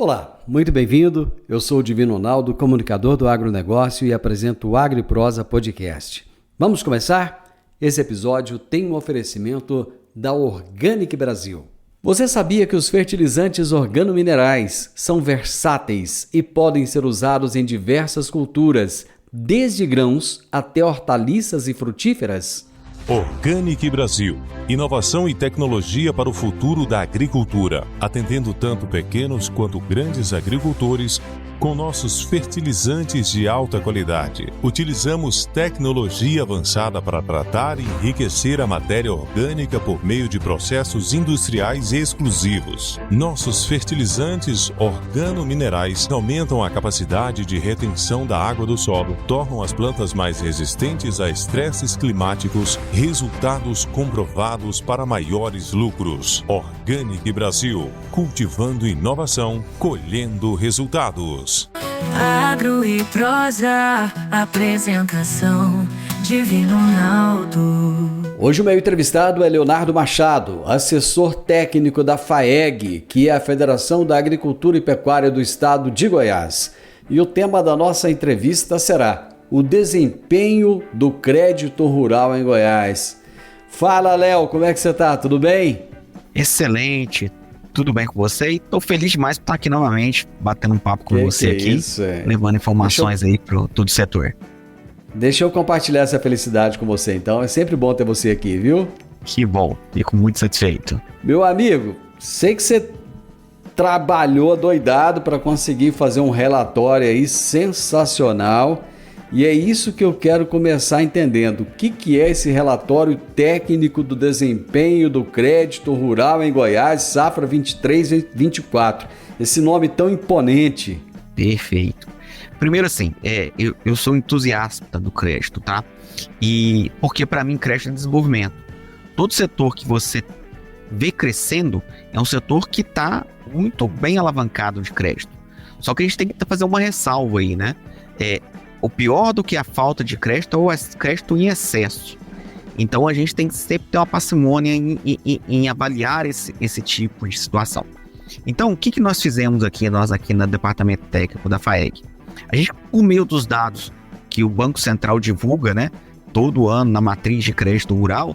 Olá, muito bem-vindo. Eu sou o Divino Ronaldo, comunicador do agronegócio e apresento o AgriProsa Podcast. Vamos começar? Esse episódio tem um oferecimento da Organic Brasil. Você sabia que os fertilizantes organominerais são versáteis e podem ser usados em diversas culturas, desde grãos até hortaliças e frutíferas? Organic Brasil. Inovação e tecnologia para o futuro da agricultura, atendendo tanto pequenos quanto grandes agricultores com nossos fertilizantes de alta qualidade. Utilizamos tecnologia avançada para tratar e enriquecer a matéria orgânica por meio de processos industriais exclusivos. Nossos fertilizantes organominerais aumentam a capacidade de retenção da água do solo, tornam as plantas mais resistentes a estresses climáticos, resultados comprovados para maiores lucros. Organic Brasil, cultivando inovação, colhendo resultados. Agro e Prosa, apresentação Divino Ronaldo. Hoje o meu entrevistado é Leonardo Machado, assessor técnico da FAEG, que é a Federação da Agricultura e Pecuária do Estado de Goiás. E o tema da nossa entrevista será o desempenho do crédito rural em Goiás. Fala, Léo, como é que você está? Tudo bem? Excelente. Tudo bem com você? E tô feliz demais por estar aqui novamente, batendo um papo com você aqui, levando informações aí para todo o setor. Deixa eu compartilhar essa felicidade com você, então. É sempre bom ter você aqui, viu? Que bom, fico muito satisfeito. Meu amigo, sei que você trabalhou doidado para conseguir fazer um relatório aí sensacional. E é isso que eu quero começar entendendo. O que é esse relatório técnico do desempenho do crédito rural em Goiás, safra 23-24? Esse nome tão imponente. Perfeito. Primeiro assim, eu sou entusiasta do crédito, tá? E porque para mim crédito é desenvolvimento. Todo setor que você vê crescendo é um setor que está muito bem alavancado de crédito. Só que a gente tem que fazer uma ressalva aí, né? O pior do que a falta de crédito é o crédito em excesso. Então a gente tem que sempre ter uma parcimônia em avaliar esse tipo de situação. Então o que nós fizemos nós aqui no departamento técnico da FAEG? A gente, por meio dos dados que o Banco Central divulga, né, todo ano na matriz de crédito rural,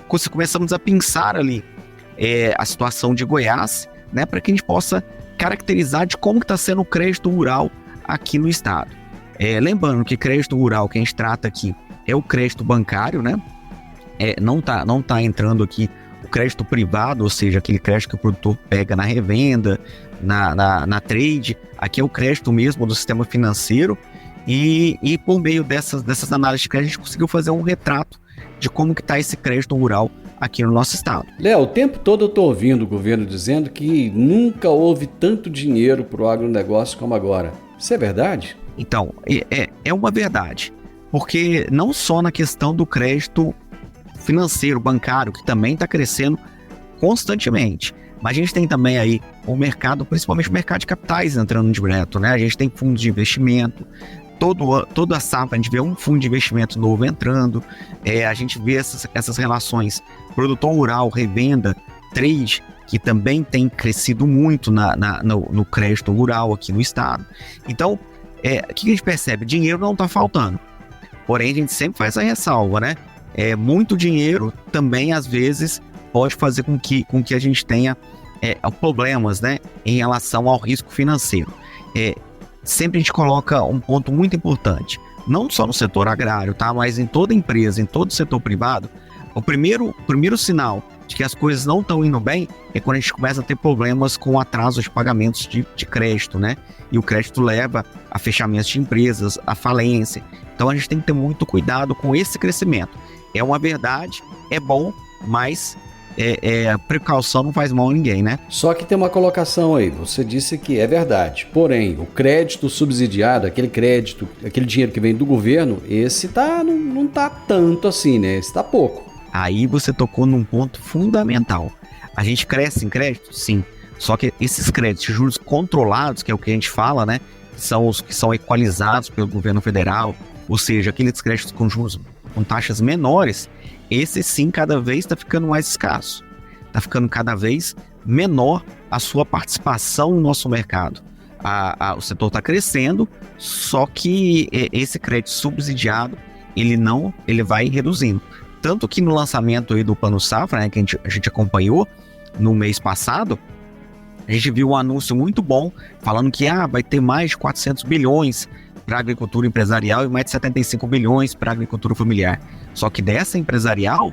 começamos a pensar ali a situação de Goiás, né, para que a gente possa caracterizar de como está sendo o crédito rural aqui no estado. Lembrando que crédito rural que a gente trata aqui é o crédito bancário, né? Não tá entrando aqui o crédito privado, ou seja, aquele crédito que o produtor pega na revenda, na trade. Aqui é o crédito mesmo do sistema financeiro e por meio dessas análises de crédito a gente conseguiu fazer um retrato de como que está esse crédito rural aqui no nosso estado. Léo, o tempo todo eu estou ouvindo o governo dizendo que nunca houve tanto dinheiro para o agronegócio como agora. Isso é verdade? Então, é uma verdade, porque não só na questão do crédito financeiro, bancário, que também está crescendo constantemente, mas a gente tem também aí o mercado, principalmente o mercado de capitais entrando direto, né? A gente tem fundos de investimento, toda a safra a gente vê um fundo de investimento novo entrando, a gente vê essas relações produtor rural, revenda, trade, que também tem crescido muito no crédito rural aqui no estado. Então, o que a gente percebe? Dinheiro não está faltando. Porém, a gente sempre faz a ressalva, né? Muito dinheiro também, às vezes, pode fazer com que a gente tenha problemas, né? Em relação ao risco financeiro. Sempre a gente coloca um ponto muito importante. Não só no setor agrário, tá? Mas em toda empresa, em todo setor privado, o primeiro sinal de que as coisas não estão indo bem é quando a gente começa a ter problemas com atraso de pagamentos de crédito, né? E o crédito leva a fechamentos de empresas, a falência. Então a gente tem que ter muito cuidado com esse crescimento. É uma verdade, é bom, mas precaução não faz mal a ninguém, né? Só que tem uma colocação aí, você disse que é verdade, porém o crédito subsidiado, aquele dinheiro que vem do governo, esse não tá tanto assim, né? Esse tá pouco. Aí você tocou num ponto fundamental. A gente cresce em crédito? Sim. Só que esses créditos de juros controlados, que é o que a gente fala, né? São os que são equalizados pelo governo federal, ou seja, aqueles créditos com juros com taxas menores, esse sim cada vez está ficando mais escasso. Está ficando cada vez menor a sua participação no nosso mercado. O setor está crescendo, só que esse crédito subsidiado, ele vai reduzindo. Tanto que no lançamento aí do Plano Safra, né, que a gente acompanhou no mês passado, a gente viu um anúncio muito bom, falando que vai ter mais de 400 bilhões para a agricultura empresarial e mais de 75 bilhões para a agricultura familiar. Só que dessa empresarial,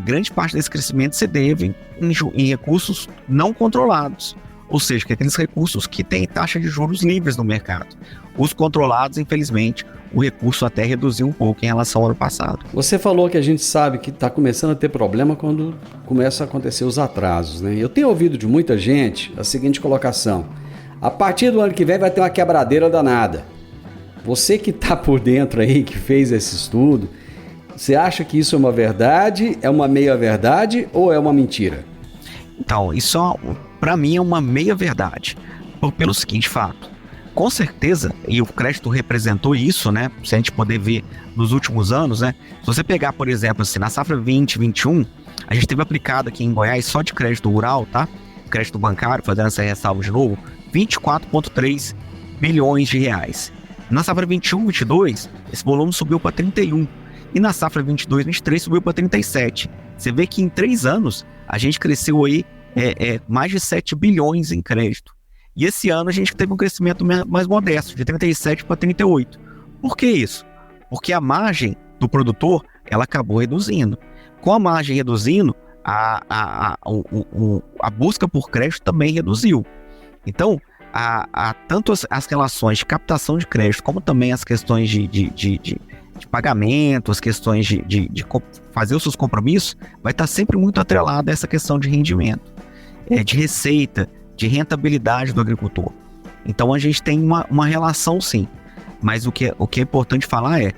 grande parte desse crescimento se deve em recursos não controlados, ou seja, que aqueles recursos que têm taxa de juros livres no mercado. Os controlados, infelizmente, o recurso até reduziu um pouco em relação ao ano passado. Você falou que a gente sabe que está começando a ter problema quando começam a acontecer os atrasos, né? Eu tenho ouvido de muita gente a seguinte colocação: a partir do ano que vem vai ter uma quebradeira danada. Você que está por dentro aí, que fez esse estudo, você acha que isso é uma verdade, é uma meia-verdade ou é uma mentira? Então, isso para mim é uma meia-verdade, pelo seguinte fato. Com certeza, e o crédito representou isso, né? Se a gente poder ver nos últimos anos, né? Se você pegar, por exemplo, assim, na safra 2021, a gente teve aplicado aqui em Goiás, só de crédito rural, tá? Crédito bancário, fazendo essa ressalva de novo, 24,3 bilhões de reais. Na safra 21-22, esse volume subiu para 31. E na safra 22-23 subiu para 37. Você vê que em 3 anos a gente cresceu aí mais de 7 bilhões em crédito. E esse ano a gente teve um crescimento mais modesto, de 37 para 38. Por que isso? Porque a margem do produtor ela acabou reduzindo. Com a margem reduzindo, a busca por crédito também reduziu. Então, tanto as relações de captação de crédito, como também as questões de pagamento, as questões de fazer os seus compromissos, vai estar sempre muito atrelado a essa questão de rendimento, de receita, de rentabilidade do agricultor. Então a gente tem uma relação sim, mas o que é importante falar é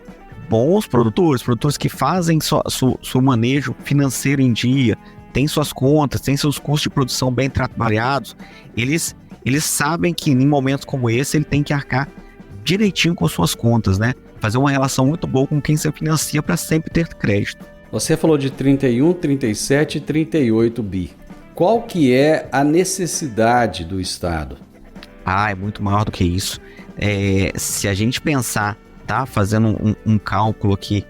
bons produtores que fazem seu manejo financeiro em dia, têm suas contas, têm seus custos de produção bem trabalhados, eles sabem que em momentos como esse ele tem que arcar direitinho com suas contas, né? Fazer uma relação muito boa com quem se financia para sempre ter crédito. Você falou de 31, 37 e 38 bi. Qual que é a necessidade do Estado? É muito maior do que isso. Se a gente pensar, tá, fazendo um cálculo aqui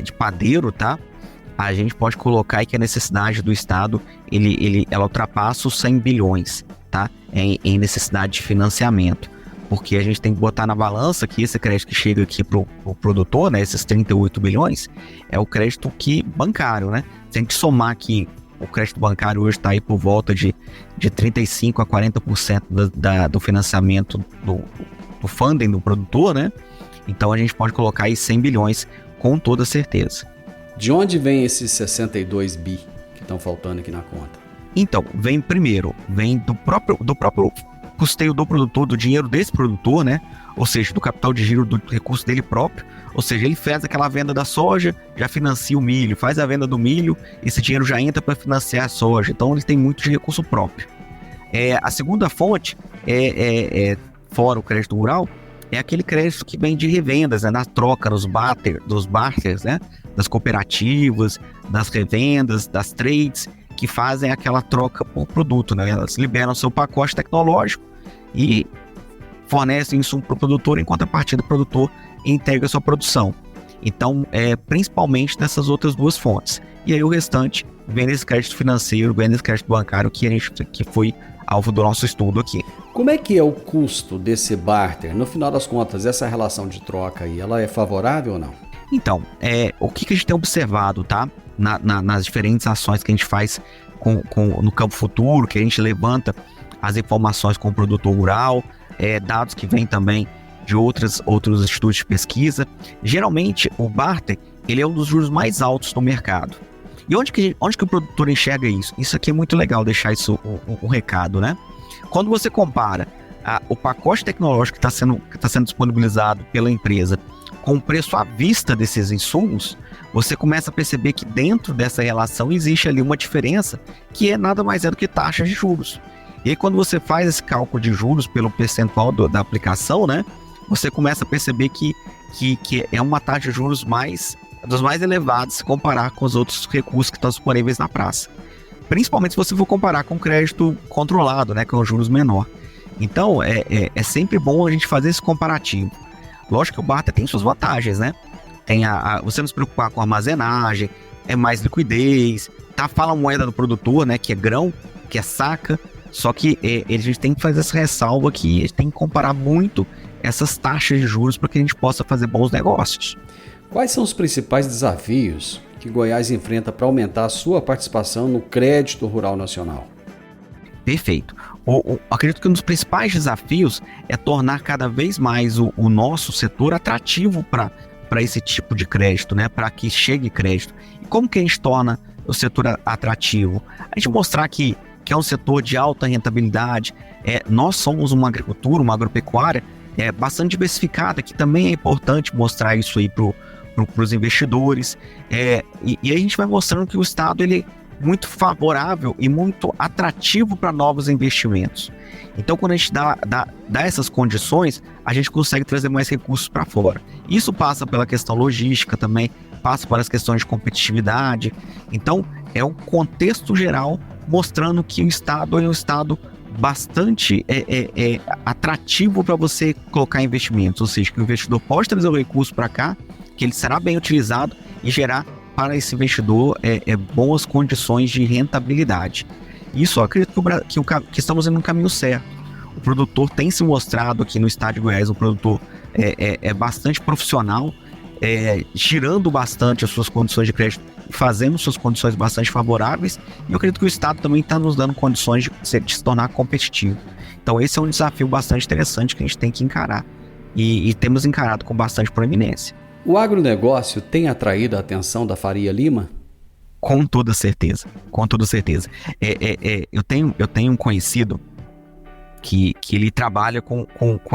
de padeiro, tá, a gente pode colocar aí que a necessidade do Estado ela ultrapassa os 100 bilhões, tá, em necessidade de financiamento. Porque a gente tem que botar na balança que esse crédito que chega aqui pro produtor, né, esses 38 bilhões, é o crédito bancário, né? Se a gente somar aqui, o crédito bancário hoje está aí por volta de 35% a 40% do financiamento do funding do produtor, né? Então a gente pode colocar aí 100 bilhões com toda certeza. De onde vem esses 62 bi que estão faltando aqui na conta? Então, vem do próprio custeio do produtor, do dinheiro desse produtor, né? Ou seja, do capital de giro do recurso dele próprio. Ou seja, ele faz aquela venda da soja, já financia o milho, faz a venda do milho, esse dinheiro já entra para financiar a soja. Então ele tem muito de recurso próprio. A segunda fonte, fora o crédito rural, é aquele crédito que vem de revendas, né? Na troca, dos barters, né? Das cooperativas, das revendas, das trades, que fazem aquela troca por produto, né? Elas liberam seu pacote tecnológico e fornecem isso para o produtor, em contrapartida o produtor entrega a sua produção. Então, principalmente nessas outras duas fontes. E aí o restante vem desse crédito financeiro, vem desse crédito bancário que foi alvo do nosso estudo aqui. Como é que é o custo desse barter? No final das contas, essa relação de troca aí, ela é favorável ou não? Então, o que a gente tem observado, tá? Nas diferentes ações que a gente faz no campo futuro, que a gente levanta as informações com o produtor rural, dados que vêm também de outros institutos de pesquisa. Geralmente, o barter, ele é um dos juros mais altos do mercado. E onde que o produtor enxerga isso? Isso aqui é muito legal, deixar isso um recado, né? Quando você compara o pacote tecnológico que está sendo disponibilizado pela empresa com o preço à vista desses insumos, você começa a perceber que dentro dessa relação existe ali uma diferença que nada mais do que taxa de juros. E aí, quando você faz esse cálculo de juros pelo percentual da aplicação, né, você começa a perceber que é uma taxa de juros dos mais elevados se comparar com os outros recursos que estão disponíveis na praça. principalmente se você for comparar com crédito controlado, né, com juros menor. Então, é sempre bom a gente fazer esse comparativo. Lógico que o barter tem suas vantagens, né? Tem você não se preocupar com armazenagem, é mais liquidez, fala a moeda do produtor, né, que é grão, que é saca, só que a gente tem que fazer essa ressalva que a gente tem que comparar muito essas taxas de juros para que a gente possa fazer bons negócios. Quais são os principais desafios que Goiás enfrenta para aumentar a sua participação no crédito rural nacional? Perfeito. Acredito que um dos principais desafios é tornar cada vez mais o nosso setor atrativo para esse tipo de crédito, né? Para que chegue crédito. E como que a gente torna o setor atrativo? A gente mostrar que é um setor de alta rentabilidade. Nós somos uma agricultura, uma agropecuária bastante diversificada, que também é importante mostrar isso aí para os investidores. E a gente vai mostrando que o Estado ele muito favorável e muito atrativo para novos investimentos. Então, quando a gente dá essas condições, a gente consegue trazer mais recursos para fora. Isso passa pela questão logística também, passa pelas questões de competitividade. Então, é um contexto geral mostrando que o Estado é um Estado bastante atrativo para você colocar investimentos, ou seja, que o investidor pode trazer o recurso para cá, que ele será bem utilizado e gerar para esse investidor boas condições de rentabilidade. Isso, eu acredito que estamos indo no caminho certo. O produtor tem se mostrado aqui no estado de Goiás, um produtor bastante profissional, girando bastante as suas condições de crédito, fazendo suas condições bastante favoráveis, e eu acredito que o Estado também está nos dando condições de se tornar competitivo. Então esse é um desafio bastante interessante que a gente tem que encarar, e temos encarado com bastante proeminência. O agronegócio tem atraído a atenção da Faria Lima? Com toda certeza, com toda certeza. Eu tenho um conhecido que ele trabalha com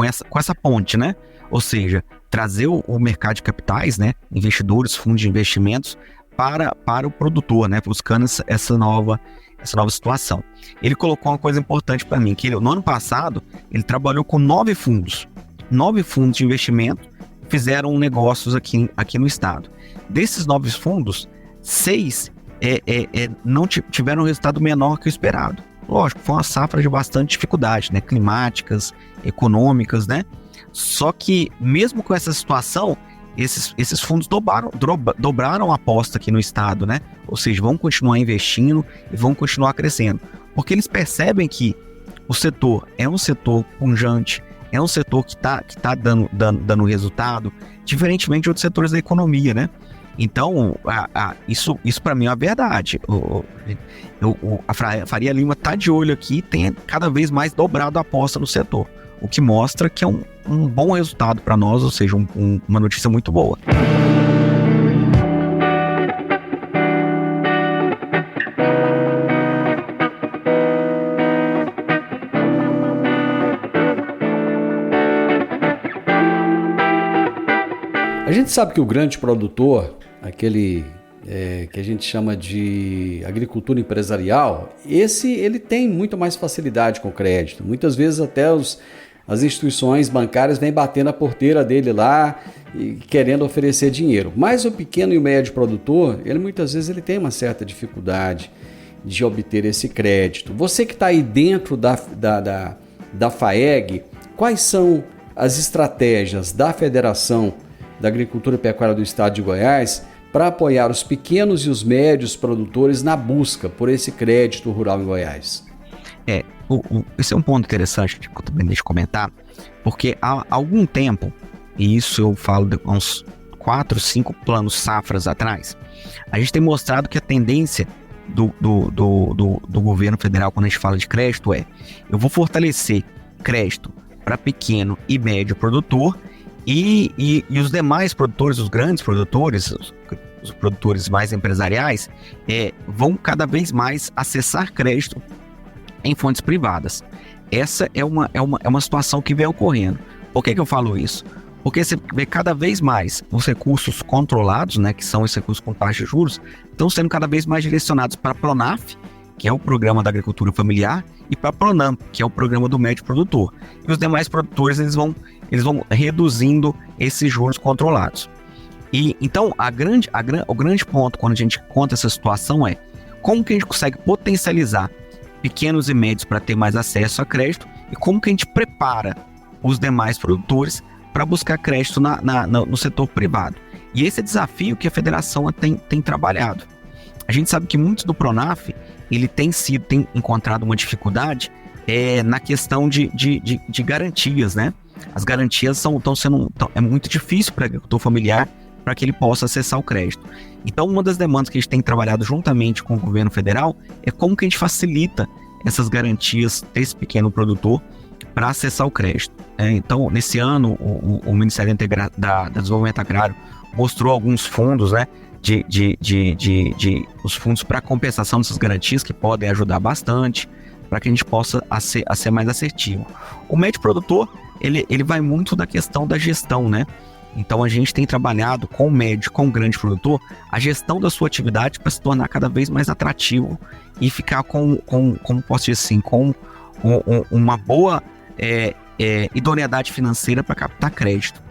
essa ponte, né? Ou seja, trazer o mercado de capitais, né? Investidores, fundos de investimentos para o produtor, né? Buscando essa nova situação. Ele colocou uma coisa importante para mim, que no ano passado ele trabalhou com 9 fundos de investimento, fizeram negócios aqui no estado. Desses 9 fundos, 6 não tiveram um resultado menor que o esperado. Lógico, foi uma safra de bastante dificuldade, né? Climáticas, econômicas, né? Só que, mesmo com essa situação, esses fundos dobraram a aposta aqui no estado, né? Ou seja, vão continuar investindo e vão continuar crescendo. Porque eles percebem que o setor é um setor pujante, é um setor que tá dando resultado, diferentemente de outros setores da economia, né? Então, isso para mim é uma verdade. A Faria Lima está de olho aqui e tem cada vez mais dobrado a aposta no setor, o que mostra que é um bom resultado para nós, ou seja, uma notícia muito boa. A gente sabe que o grande produtor, aquele que a gente chama de agricultura empresarial, ele tem muito mais facilidade com o crédito. Muitas vezes até as instituições bancárias vêm bater na porteira dele lá e querendo oferecer dinheiro. Mas o pequeno e o médio produtor, muitas vezes ele tem uma certa dificuldade de obter esse crédito. Você que está aí dentro da FAEG, quais são as estratégias da Federação da Agricultura e Pecuária do Estado de Goiás para apoiar os pequenos e os médios produtores na busca por esse crédito rural em Goiás? Esse é um ponto interessante que eu também deixo comentar, porque há algum tempo, e isso eu falo de uns 4, 5 planos safras atrás, a gente tem mostrado que a tendência do governo federal, quando a gente fala de crédito, eu vou fortalecer crédito para pequeno e médio produtor, e os demais produtores, os grandes produtores, os produtores mais empresariais, vão cada vez mais acessar crédito em fontes privadas. Essa é uma situação que vem ocorrendo. Por que eu falo isso? Porque você vê cada vez mais os recursos controlados, né, que são os recursos com taxa de juros, estão sendo cada vez mais direcionados para a Pronaf, que é o Programa da Agricultura Familiar, e para a Pronamp, que é o Programa do Médio Produtor. E os demais produtores eles vão reduzindo esses juros controlados. E então o grande ponto quando a gente conta essa situação como que a gente consegue potencializar pequenos e médios para ter mais acesso a crédito e como que a gente prepara os demais produtores para buscar crédito no setor privado. E esse é o desafio que a federação tem trabalhado. A gente sabe que muito do Pronaf, ele tem encontrado uma dificuldade na questão de garantias, né? As garantias é muito difícil para o agricultor familiar para que ele possa acessar o crédito. Então, uma das demandas que a gente tem trabalhado juntamente com o governo federal é como que a gente facilita essas garantias desse pequeno produtor para acessar o crédito. Então, nesse ano, o Ministério da Desenvolvimento Agrário mostrou alguns fundos, né, os fundos para compensação dessas garantias que podem ajudar bastante para que a gente possa ser mais assertivo. O médio produtor, ele vai muito da questão da gestão, né? Então a gente tem trabalhado com o médio, com o grande produtor, a gestão da sua atividade para se tornar cada vez mais atrativo e ficar como posso dizer assim, com uma boa idoneidade financeira para captar crédito.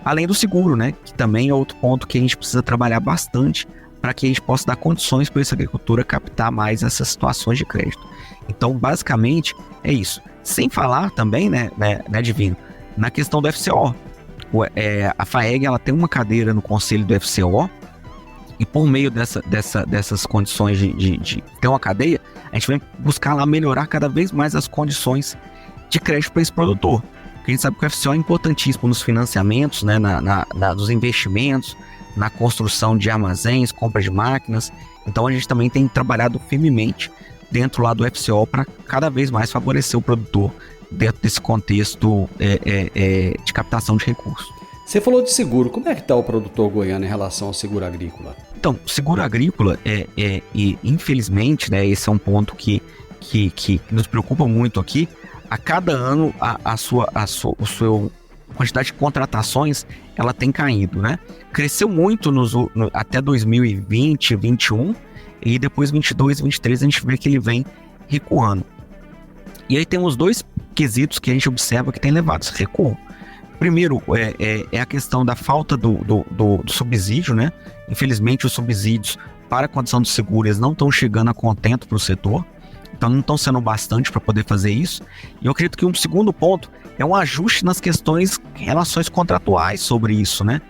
Além do seguro, né, que também é outro ponto que a gente precisa trabalhar bastante para que a gente possa dar condições para essa agricultura captar mais essas situações de crédito. Então, basicamente, é isso. Sem falar também, né Divino, na questão do FCO. A FAEG, ela tem uma cadeira no conselho do FCO e por meio dessas condições de ter uma cadeia, a gente vai buscar lá melhorar cada vez mais as condições de crédito para esse produtor. Porque a gente sabe que o FCO é importantíssimo nos financiamentos, né, nos investimentos, na construção de armazéns, compra de máquinas. Então a gente também tem trabalhado firmemente dentro lá do FCO para cada vez mais favorecer o produtor dentro desse contexto de captação de recursos. Você falou de seguro, como é que está o produtor goiano em relação ao seguro agrícola? Então, seguro agrícola, e infelizmente, né, esse é um ponto que nos preocupa muito aqui. A cada ano, a sua quantidade de contratações, ela tem caído, né? Cresceu muito até 2020, 2021, e depois 22, 23, a gente vê que ele vem recuando. E aí temos dois quesitos que a gente observa que tem levado esse recuo. Primeiro, é a questão da falta do subsídio, né? Infelizmente, os subsídios para a condição do seguro, eles não estão chegando a contento para o setor. Então, não estão sendo bastante para poder fazer isso. E eu acredito que um segundo ponto é um ajuste nas relações contratuais sobre isso, né?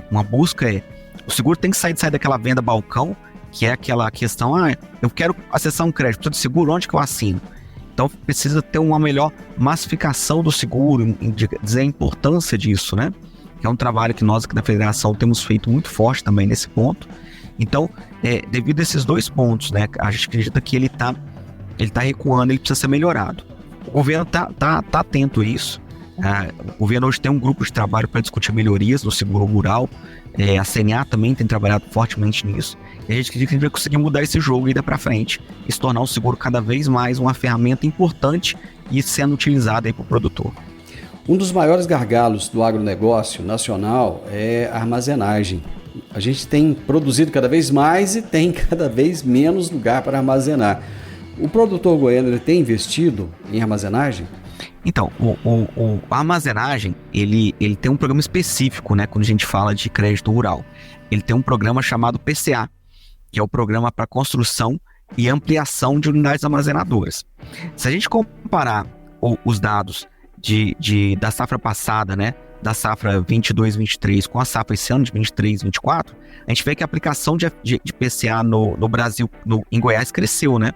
Uma busca o seguro tem que sair daquela venda balcão, que é aquela questão, eu quero acessar um crédito, preciso de seguro, onde que eu assino? Então precisa ter uma melhor massificação do seguro, dizer a importância disso, né? Que é um trabalho que nós aqui da federação temos feito muito forte também nesse ponto. Então, devido a esses dois pontos, né, a gente acredita que ele tá recuando, ele precisa ser melhorado. O governo tá atento a isso. O governo hoje tem um grupo de trabalho para discutir melhorias no seguro rural. A CNA também tem trabalhado fortemente nisso. E a gente acredita que a gente vai conseguir mudar esse jogo ainda para frente e se tornar o seguro cada vez mais uma ferramenta importante e sendo utilizada para o produtor. Um dos maiores gargalos do agronegócio nacional é a armazenagem. A gente tem produzido cada vez mais e tem cada vez menos lugar para armazenar. O produtor goiano, ele tem investido em armazenagem? Então, a armazenagem, ele tem um programa específico, né, quando a gente fala de crédito rural. Ele tem um programa chamado PCA, que é o Programa para Construção e Ampliação de Unidades Armazenadoras. Se a gente comparar os dados da safra passada, né, da safra 22-23 com a safra esse ano de 23-24, a gente vê que a aplicação de PCA no Brasil, em Goiás, cresceu, né?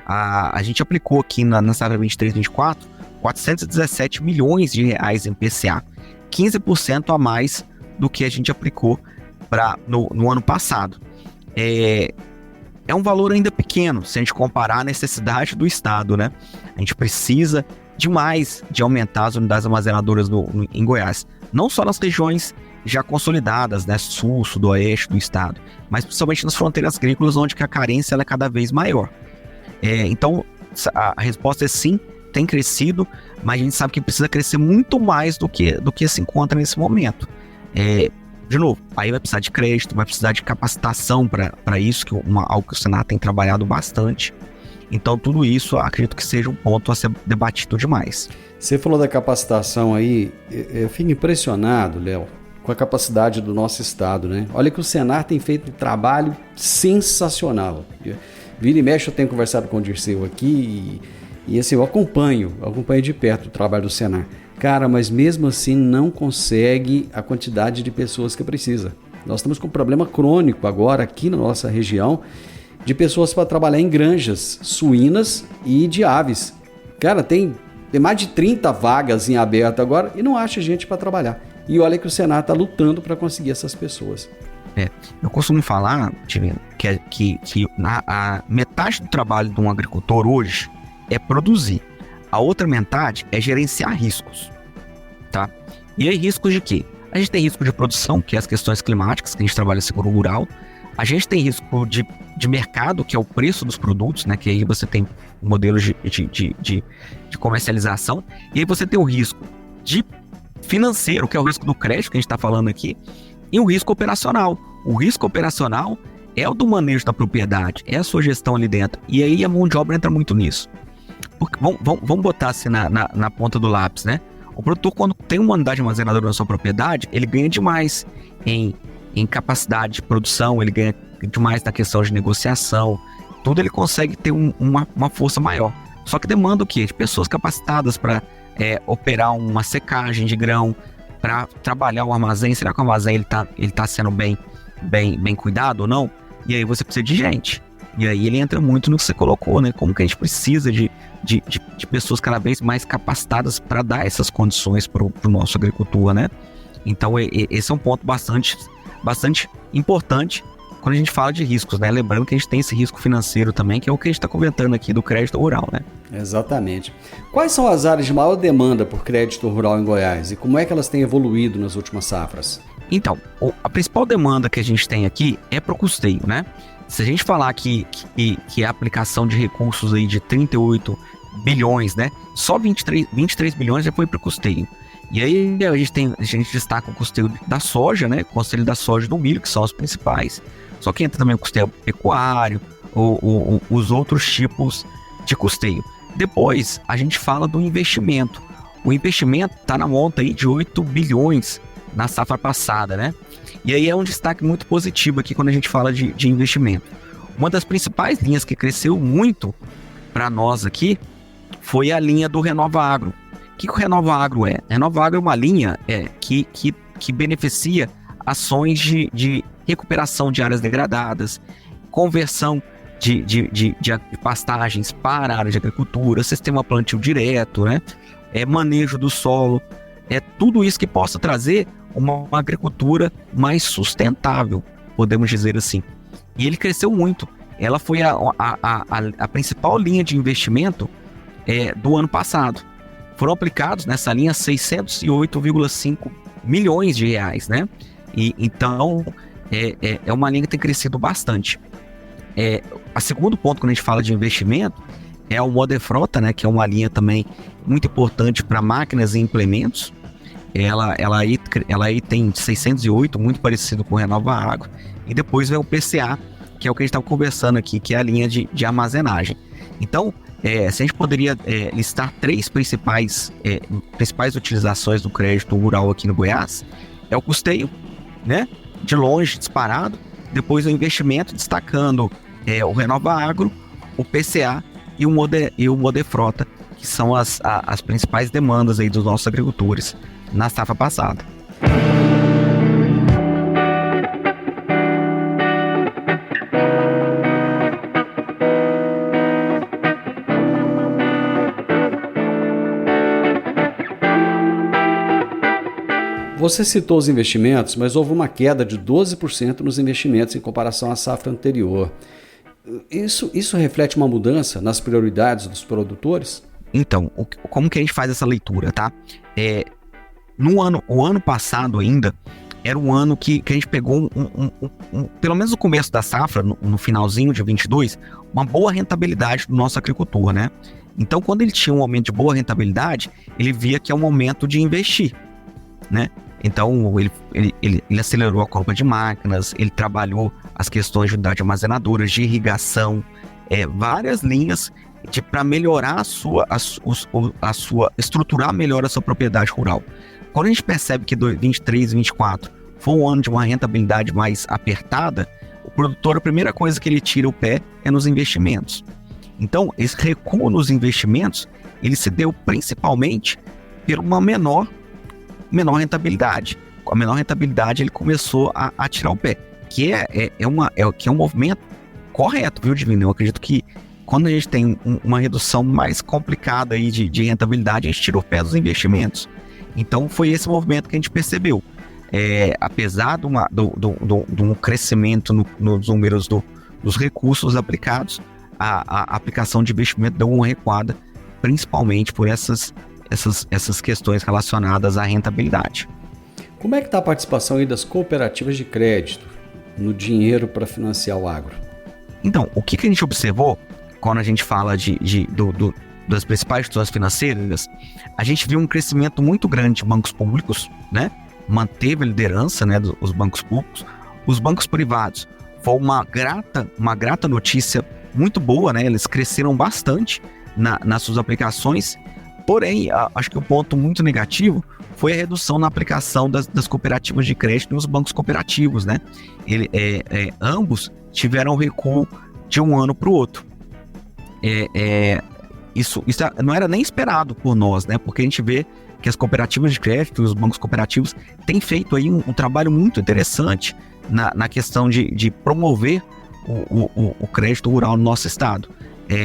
A gente aplicou aqui na safra 23-24 417 milhões de reais em PCA, 15% a mais do que a gente aplicou no ano passado. É um valor ainda pequeno, se a gente comparar a necessidade do Estado, né? A gente precisa demais de aumentar as unidades armazenadoras em Goiás, não só nas regiões já consolidadas, né, sul, sudoeste do estado, mas principalmente nas fronteiras agrícolas, onde que a carência ela é cada vez maior. Então, a resposta é sim, tem crescido, mas a gente sabe que precisa crescer muito mais do que se encontra nesse momento. De novo, aí vai precisar de crédito, vai precisar de capacitação para isso, que é algo que o Senado tem trabalhado bastante. Então, tudo isso, acredito que seja um ponto a ser debatido demais. Você falou da capacitação aí, eu fico impressionado, Léo, com a capacidade do nosso estado, né? Olha que o Senar tem feito um trabalho sensacional. Vira e mexe, eu tenho conversado com o Dirceu aqui e assim, eu acompanho de perto o trabalho do Senar. Cara, mas mesmo assim não consegue a quantidade de pessoas que precisa. Nós estamos com um problema crônico agora aqui na nossa região de pessoas para trabalhar em granjas suínas e de aves. Cara, tem mais de 30 vagas em aberto agora e não acha gente para trabalhar. E olha que o Senar está lutando para conseguir essas pessoas. Eu costumo falar, Divino, que a metade do trabalho de um agricultor hoje é produzir. A outra metade é gerenciar riscos, tá? E aí, riscos de quê? A gente tem risco de produção, que é as questões climáticas, que a gente trabalha seguro rural. A gente tem risco de mercado, que é o preço dos produtos, né? Que aí você tem modelos de comercialização. E aí você tem o risco financeiro, que é o risco do crédito, que a gente está falando aqui, e o risco operacional. O risco operacional é o do manejo da propriedade, é a sua gestão ali dentro. E aí a mão de obra entra muito nisso. Porque, vamos botar assim na ponta do lápis, né? O produtor, quando tem uma unidade armazenadora na sua propriedade, ele ganha demais em capacidade de produção, ele ganha demais na questão de negociação, tudo ele consegue ter uma força maior. Só que demanda o quê? De pessoas capacitadas para operar uma secagem de grão, para trabalhar o armazém. Será que o armazém ele tá sendo bem cuidado ou não? E aí você precisa de gente. E aí ele entra muito no que você colocou, né? Como que a gente precisa de pessoas cada vez mais capacitadas para dar essas condições para o nosso agricultor, né? Então esse é um ponto bastante importante quando a gente fala de riscos, né? Lembrando que a gente tem esse risco financeiro também, que é o que a gente está comentando aqui do crédito rural, né? Exatamente. Quais são as áreas de maior demanda por crédito rural em Goiás e como é que elas têm evoluído nas últimas safras? Então, a principal demanda que a gente tem aqui é para o custeio, né? Se a gente falar que a aplicação de recursos aí de 38 bilhões, né? Só 23 bilhões já foi para o custeio. E aí a gente destaca o custeio da soja, né? O custeio da soja e do milho, que são os principais. Só que entra também o custeio pecuário, os outros tipos de custeio. Depois, a gente fala do investimento. O investimento está na monta aí de 8 bilhões na safra passada, né? E aí é um destaque muito positivo aqui quando a gente fala de investimento. Uma das principais linhas que cresceu muito para nós aqui foi a linha do Renova Agro. O que o Renova Agro é? Renova Agro é uma linha que beneficia ações de recuperação de áreas degradadas, conversão de pastagens para a área de agricultura, sistema plantio direto, né? Manejo do solo, tudo isso que possa trazer uma agricultura mais sustentável, podemos dizer assim. E ele cresceu muito. Ela foi a principal linha de investimento do ano passado. Foram aplicados nessa linha 608,5 milhões de reais, né? E então é uma linha que tem crescido bastante. A segundo ponto, quando a gente fala de investimento, é o Moderfrota, né? Que é uma linha também muito importante para máquinas e implementos. Ela aí tem 608, muito parecido com o Renova Agro. E depois vem o PCA, que é o que a gente estava conversando aqui, que é a linha de armazenagem. Então, se a gente poderia listar três principais utilizações do crédito rural aqui no Goiás, é o custeio, né? De longe, disparado. Depois o investimento, destacando o Renova Agro, o PCA e o Moderfrota, que são as principais demandas aí dos nossos agricultores na safra passada. Você citou os investimentos, mas houve uma queda de 12% nos investimentos em comparação à safra anterior. Isso reflete uma mudança nas prioridades dos produtores? Então, como que a gente faz essa leitura, tá? O ano passado ainda, era um ano que a gente pegou, pelo menos no começo da safra, no finalzinho de 22, uma boa rentabilidade do nosso agricultor, né? Então, quando ele tinha um aumento de boa rentabilidade, ele via que é um momento de investir, né? Então, ele acelerou a compra de máquinas, ele trabalhou as questões de unidade armazenadoras, de irrigação, várias linhas para melhorar estruturar melhor a sua propriedade rural. Quando a gente percebe que 23 e 24 foi um ano de uma rentabilidade mais apertada, o produtor, a primeira coisa que ele tira o pé é nos investimentos. Então, esse recuo nos investimentos, ele se deu principalmente por uma menor rentabilidade. Com a menor rentabilidade, ele começou a tirar o pé, que é um movimento correto, viu, Divino? Eu acredito que quando a gente tem uma redução mais complicada aí de rentabilidade, a gente tira o pé dos investimentos. Então, foi esse movimento que a gente percebeu. Apesar de um crescimento nos números dos recursos aplicados, a aplicação de investimento deu uma recuada, principalmente por essas questões relacionadas à rentabilidade. Como é que está a participação aí das cooperativas de crédito no dinheiro para financiar o agro? Então, o que a gente observou quando a gente fala das principais instituições financeiras, a gente viu um crescimento muito grande de bancos públicos, né? Manteve a liderança, né, dos bancos públicos. Os bancos privados foi uma grata notícia muito boa, né? Eles cresceram bastante nas suas aplicações, porém, acho que o ponto muito negativo foi a redução na aplicação das cooperativas de crédito nos bancos cooperativos, né? Ambos tiveram recuo de um ano para o outro. Isso não era nem esperado por nós, né? Porque a gente vê que as cooperativas de crédito, os bancos cooperativos, têm feito aí um trabalho muito interessante na questão de promover o crédito rural no nosso estado.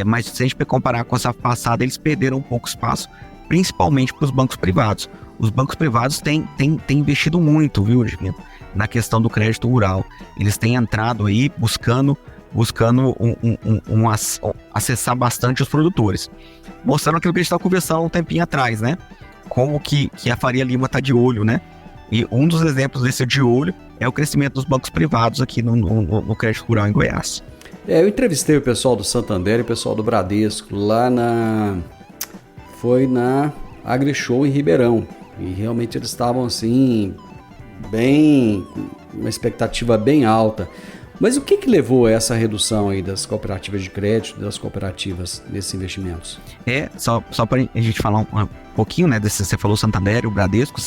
Mas se a gente comparar com essa passada, eles perderam um pouco espaço, principalmente para os bancos privados. Os bancos privados têm investido muito, viu, Divino, na questão do crédito rural. Eles têm entrado aí buscando acessar bastante os produtores. Mostrando aquilo que a gente estava conversando um tempinho atrás, né? Como que a Faria Lima está de olho, né? E um dos exemplos desse de olho é o crescimento dos bancos privados aqui no crédito rural em Goiás. Eu entrevistei o pessoal do Santander e o pessoal do Bradesco lá foi na AgriShow em Ribeirão. E realmente eles estavam assim, uma expectativa bem alta. Mas o que levou a essa redução aí das cooperativas de crédito, das cooperativas nesses investimentos? Só para a gente falar um pouquinho, né, você falou Santander e o Bradesco,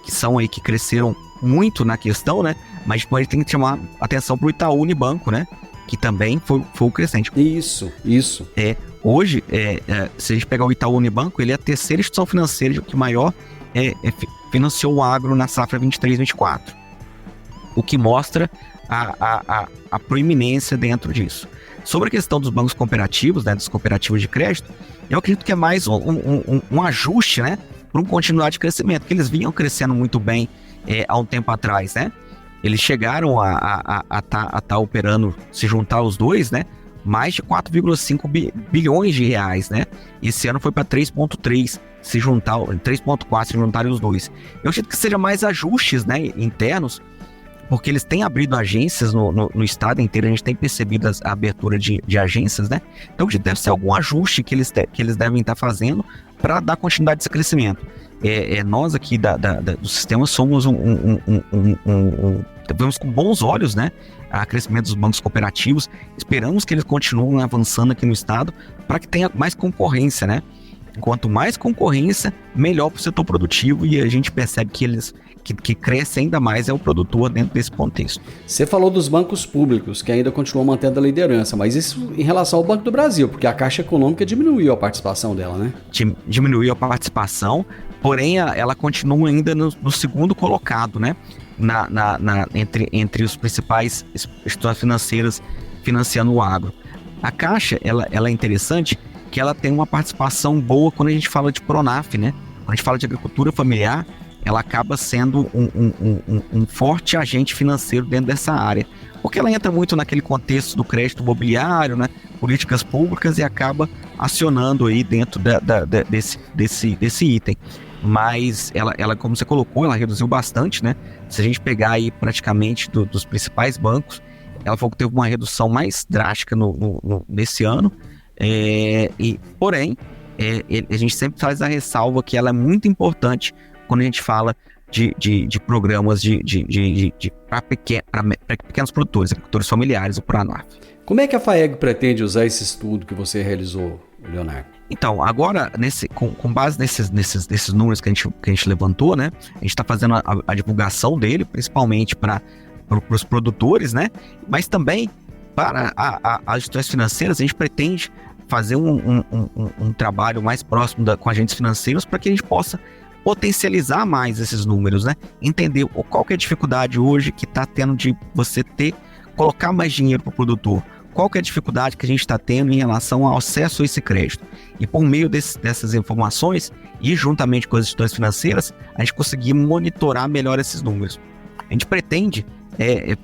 que são aí que cresceram muito na questão, né, mas depois a gente tem que chamar atenção para o Itaú Unibanco, né, que também foi o crescente. Isso. Hoje, se a gente pegar o Itaú Unibanco, ele é a terceira instituição financeira que maior financiou o agro na safra 23-24, o que mostra a proeminência dentro disso. Sobre a questão dos bancos cooperativos, né, das cooperativas de crédito, eu acredito que é mais um ajuste, né, para uma continuidade de crescimento, porque eles vinham crescendo muito bem há um tempo atrás, né? Eles chegaram a estar operando, se juntar os dois, né, mais de 4,5 bilhões de reais, né? Esse ano foi para 3,3, 3,4 se juntarem os dois. Eu acredito que seja mais ajustes, né, internos, porque eles têm abrido agências no estado inteiro, a gente tem percebido a abertura de agências, né? Então deve ser algum ajuste que eles devem estar fazendo para dar continuidade a esse crescimento. Nós aqui do sistema somos vemos com bons olhos, né, a crescimento dos bancos cooperativos, esperamos que eles continuem avançando aqui no estado para que tenha mais concorrência, né? Quanto mais concorrência, melhor para o setor produtivo, e a gente percebe que eles que cresce ainda mais é o produtor dentro desse contexto. Você falou dos bancos públicos, que ainda continuam mantendo a liderança, mas isso em relação ao Banco do Brasil, porque a Caixa Econômica diminuiu a participação dela, né? Diminuiu a participação, porém ela continua ainda no segundo colocado, né? Entre os principais instituições financeiras financiando o agro. A Caixa, ela é interessante que ela tem uma participação boa quando a gente fala de Pronaf, né? Quando a gente fala de agricultura familiar, ela acaba sendo um forte agente financeiro dentro dessa área, porque ela entra muito naquele contexto do crédito imobiliário, né, políticas públicas, e acaba acionando aí dentro desse item. Mas ela, como você colocou, ela reduziu bastante, né? Se a gente pegar aí praticamente dos principais bancos, ela falou que teve uma redução mais drástica nesse ano, porém, a gente sempre faz a ressalva que ela é muito importante quando a gente fala de programas para pequenos produtores, agricultores familiares, o Pronaf. Como é que a FAEG pretende usar esse estudo que você realizou Leonardo? Então, agora, com base nesses números que a gente levantou, né? A gente está fazendo a divulgação dele, principalmente para os produtores, né? Mas também para as instituições financeiras, a gente pretende fazer um trabalho mais próximo com agentes financeiros para que a gente possa potencializar mais esses números, né? Entender qual que é a dificuldade hoje que está tendo de você colocar mais dinheiro para o produtor. Qual que é a dificuldade que a gente está tendo em relação ao acesso a esse crédito. E por meio dessas informações e juntamente com as instituições financeiras, a gente conseguir monitorar melhor esses números. A gente pretende,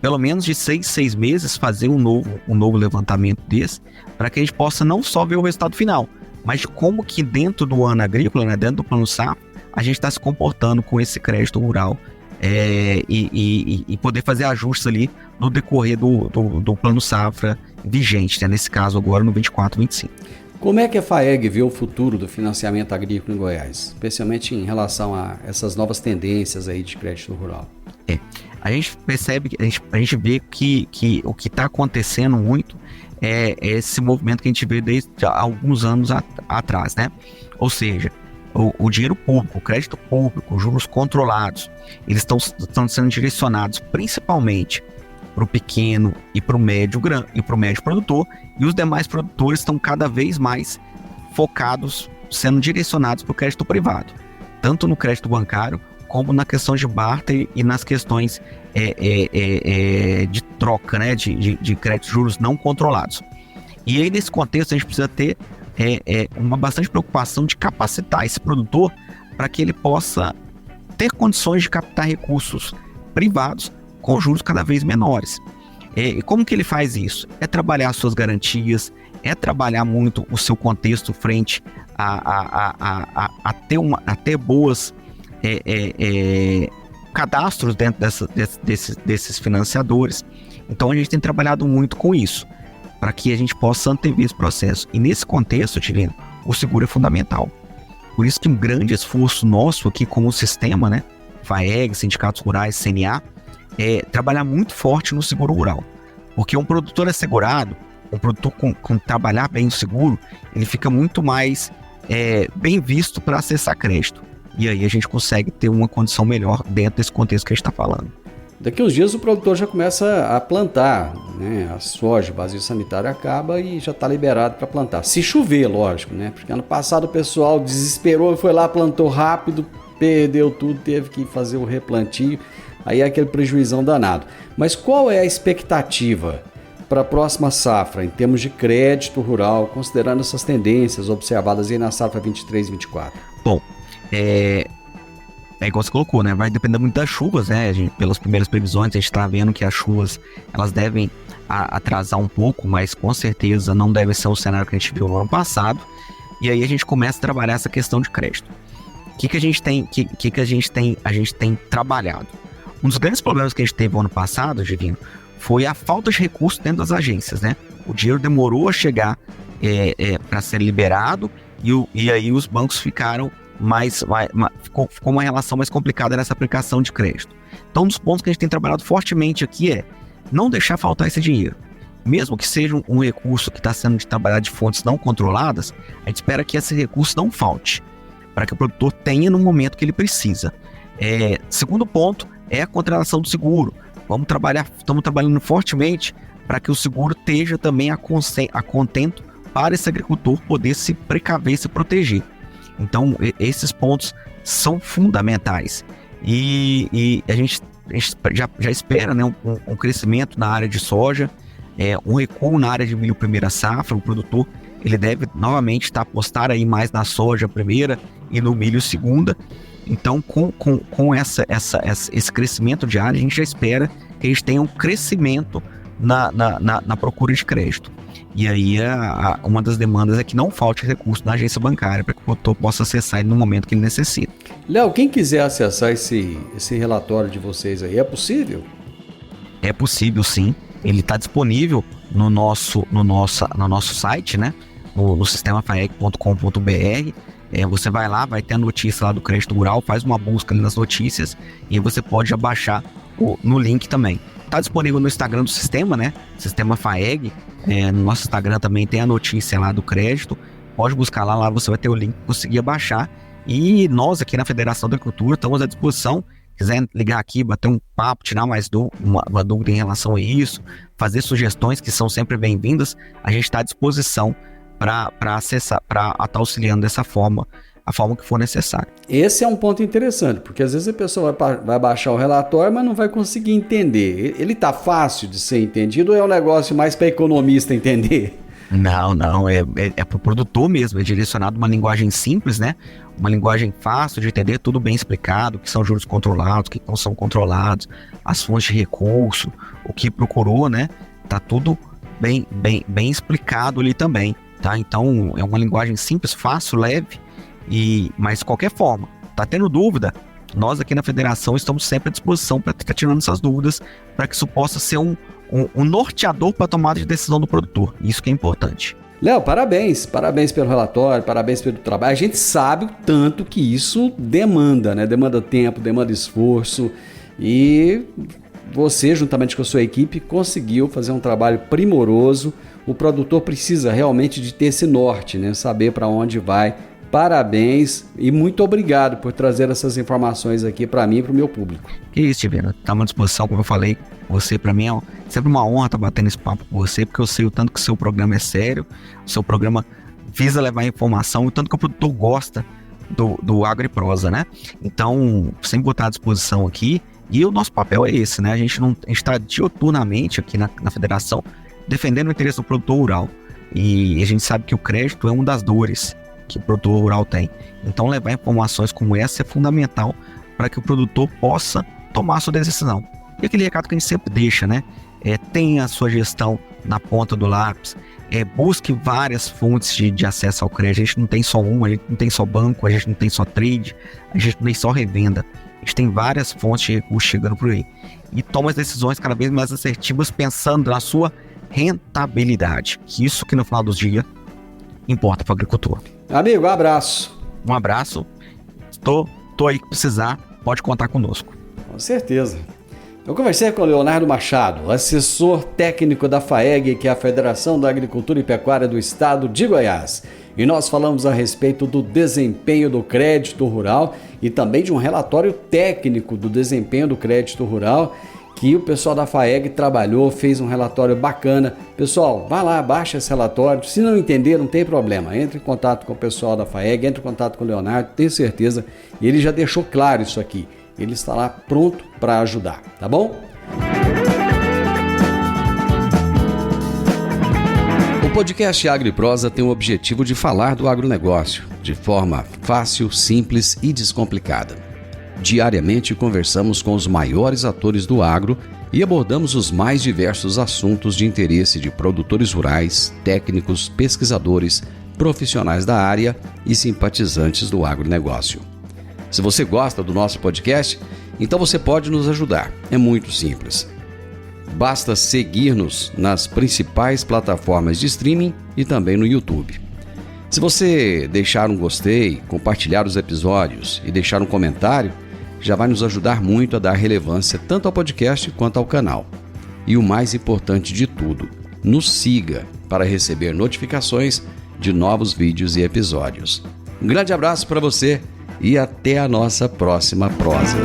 pelo menos de 6 meses, fazer um novo levantamento desse, para que a gente possa não só ver o resultado final, mas como que dentro do ano agrícola, né, dentro do Plano Safra, a gente está se comportando com esse crédito rural e poder fazer ajustes ali no decorrer do Plano Safra vigente, né? Nesse caso agora no 24-25. Como é que a FAEG vê o futuro do financiamento agrícola em Goiás, especialmente em relação a essas novas tendências aí de crédito rural? A gente percebe, a gente vê que o que está acontecendo muito é esse movimento que a gente vê desde alguns anos atrás, né? Ou seja, o dinheiro público, o crédito público, os juros controlados, eles estão sendo direcionados principalmente para o pequeno e para o médio produtor, e os demais produtores estão cada vez mais focados, sendo direcionados para o crédito privado, tanto no crédito bancário como na questão de barter e nas questões de troca, né, de créditos juros não controlados. E aí, nesse contexto, a gente precisa ter uma bastante preocupação de capacitar esse produtor para que ele possa ter condições de captar recursos privados com juros cada vez menores. E como que ele faz isso? É trabalhar suas garantias, é trabalhar muito o seu contexto frente a ter boas cadastros dentro desses financiadores. Então a gente tem trabalhado muito com isso, para que a gente possa antever esse processo. E nesse contexto, Tirino, o seguro é fundamental. Por isso que um grande esforço nosso aqui como sistema, né, FAEG, sindicatos rurais, CNA, é trabalhar muito forte no seguro rural. Porque um produtor assegurado, um produtor com trabalhar bem o seguro, ele fica muito mais bem visto para acessar crédito. E aí a gente consegue ter uma condição melhor dentro desse contexto que a gente está falando. Daqui uns dias o produtor já começa a plantar, né? A soja, o vazio sanitário acaba e já está liberado para plantar. Se chover, lógico, né? Porque ano passado o pessoal desesperou, foi lá, plantou rápido, perdeu tudo, teve que fazer o replantio. Aí é aquele prejuizão danado. Mas qual é a expectativa para a próxima safra em termos de crédito rural, considerando essas tendências observadas aí na safra 23-24? Bom, igual você colocou, né? Vai depender muito das chuvas, né? Pelas primeiras previsões, a gente está vendo que as chuvas elas devem atrasar um pouco, mas com certeza não deve ser o cenário que a gente viu no ano passado. E aí a gente começa a trabalhar essa questão de crédito. O que a gente tem trabalhado? Um dos grandes problemas que a gente teve no ano passado, Divino, foi a falta de recursos dentro das agências, né? O dinheiro demorou a chegar para ser liberado e aí os bancos ficaram ficou uma relação mais complicada nessa aplicação de crédito. Então, um dos pontos que a gente tem trabalhado fortemente aqui é não deixar faltar esse dinheiro. Mesmo que seja um recurso que está sendo trabalhado de fontes não controladas, a gente espera que esse recurso não falte, para que o produtor tenha no momento que ele precisa. Segundo ponto é a contratação do seguro. Estamos trabalhando fortemente para que o seguro esteja também a contento para esse agricultor poder se precaver e se proteger. Então, esses pontos são fundamentais. E a gente já espera, né, um crescimento na área de soja, um recuo na área de milho primeira safra. O produtor ele deve novamente apostar aí mais na soja primeira e no milho segunda. Então, com esse crescimento de área, a gente já espera que a gente tenha um crescimento na procura de crédito. E aí, uma das demandas é que não falte recurso na agência bancária para que o produtor possa acessar ele no momento que ele necessita. Léo, quem quiser acessar esse relatório de vocês aí, é possível? É possível, sim. Ele está disponível no nosso site, né? No sistemafaeg.com.br. Você vai lá, vai ter a notícia lá do crédito rural, faz uma busca ali nas notícias e você pode já baixar no link também. Está disponível no Instagram do sistema, né? Sistema FAEG. No nosso Instagram também tem a notícia lá do crédito. pode buscar lá você vai ter o link para conseguir baixar. E nós aqui na Federação da Agricultura estamos à disposição. Quiser ligar aqui, bater um papo, tirar mais uma dúvida em relação a isso, fazer sugestões que são sempre bem-vindas, a gente está à disposição para acessar, para estar auxiliando dessa forma, a forma que for necessária. Esse é um ponto interessante, porque às vezes a pessoa vai baixar o relatório, mas não vai conseguir entender. Ele está fácil de ser entendido ou é um negócio mais para economista entender? Não, é para o produtor mesmo, é direcionado uma linguagem simples, né? Uma linguagem fácil de entender, tudo bem explicado, o que são juros controlados, o que não são controlados, as fontes de recurso, o que procurou, né? Tá tudo bem explicado ali também, tá? Então é uma linguagem simples, fácil, leve, mas de qualquer forma, tá tendo dúvida? Nós aqui na Federação estamos sempre à disposição para estar tirando essas dúvidas, para que isso possa ser um norteador para a tomada de decisão do produtor. Isso que é importante. Léo, parabéns pelo relatório, parabéns pelo trabalho. A gente sabe o tanto que isso demanda, né? Demanda tempo, demanda esforço, e você, juntamente com a sua equipe, conseguiu fazer um trabalho primoroso. O produtor precisa realmente de ter esse norte, né? Saber para onde vai. Parabéns e muito obrigado por trazer essas informações aqui para mim e para o meu público. Que isso, Divino. Estamos à disposição, como eu falei. Você, para mim, é sempre uma honra estar batendo esse papo com você, porque eu sei o tanto que o seu programa é sério, o seu programa visa levar informação, o tanto que o produtor gosta do Agro e Prosa, né? Então, sempre botar à disposição aqui, e o nosso papel é esse, né? A gente está diuturnamente aqui na Federação defendendo o interesse do produtor rural, e a gente sabe que o crédito é uma das dores que o produtor rural tem. Então, levar informações como essa é fundamental para que o produtor possa tomar a sua decisão. E aquele recado que a gente sempre deixa, né? Tenha a sua gestão na ponta do lápis, busque várias fontes de acesso ao crédito. A gente não tem só uma, a gente não tem só banco, a gente não tem só trade, a gente não tem só revenda. A gente tem várias fontes de recursos chegando por aí. E toma as decisões cada vez mais assertivas pensando na sua rentabilidade. Que isso que no final dos dias importa para o agricultor. Amigo, um abraço. Um abraço. Estou aí que precisar, pode contar conosco. Com certeza. Eu conversei com o Leonardo Machado, assessor técnico da FAEG, que é a Federação da Agricultura e Pecuária do Estado de Goiás. E nós falamos a respeito do desempenho do crédito rural e também de um relatório técnico do desempenho do crédito rural que o pessoal da FAEG trabalhou, fez um relatório bacana. Pessoal, vai lá, baixa esse relatório. Se não entender, não tem problema. Entre em contato com o pessoal da FAEG, entre em contato com o Leonardo, tenho certeza. E ele já deixou claro isso aqui. Ele está lá pronto para ajudar, tá bom? O podcast Agro e Prosa tem o objetivo de falar do agronegócio de forma fácil, simples e descomplicada. Diariamente conversamos com os maiores atores do agro e abordamos os mais diversos assuntos de interesse de produtores rurais, técnicos, pesquisadores, profissionais da área e simpatizantes do agronegócio. Se você gosta do nosso podcast, então você pode nos ajudar. É muito simples. Basta seguir-nos nas principais plataformas de streaming e também no YouTube. Se você deixar um gostei, compartilhar os episódios e deixar um comentário, já vai nos ajudar muito a dar relevância tanto ao podcast quanto ao canal. E o mais importante de tudo, nos siga para receber notificações de novos vídeos e episódios. Um grande abraço para você e até a nossa próxima prosa.